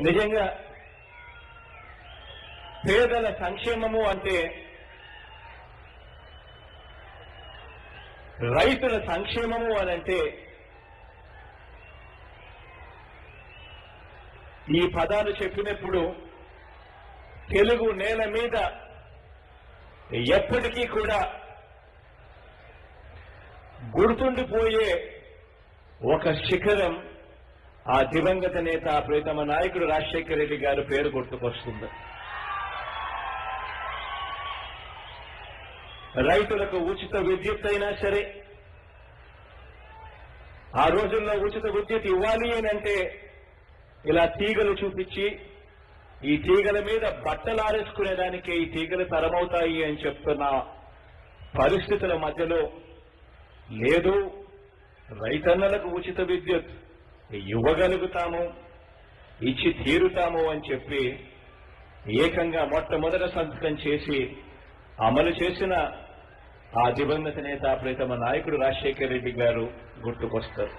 నిజంగా పేదల సంక్షేమము అంటే రైతుల సంక్షేమము అనంటే ఈ పదాలు చెప్పినప్పుడు తెలుగు నేల మీద ఎప్పటికీ కూడా గుర్తుండిపోయే ఒక శిఖరం ఆ దివంగత నేత ప్రియతమ నాయకుడు రాజశేఖర రెడ్డి గారి పేరు గుర్తుకొస్తుంది. రైతులకు ఉచిత విద్యుత్ అయినా సరే, ఆ రోజుల్లో ఉచిత విద్యుత్ ఇవ్వాలి అంటే ఇలా తీగలు చూపించి ఈ తీగల మీద బట్టలు ఆరేసుకునేదానికి ఈ తీగలు తరమవుతాయి అని చెప్తున్న పరిస్థితుల మధ్యలో లేదు, రైతన్నలకు ఉచిత విద్యుత్ ఇవ్వగలుగుతాము, ఇచ్చి తీరుతాము అని చెప్పి ఏకంగా మొట్టమొదట సంతకం చేసి అమలు చేసిన ఆ దివంగత నేత ప్రియతమ నాయకుడు రాజశేఖర రెడ్డి గారు గుర్తుకొస్తారు.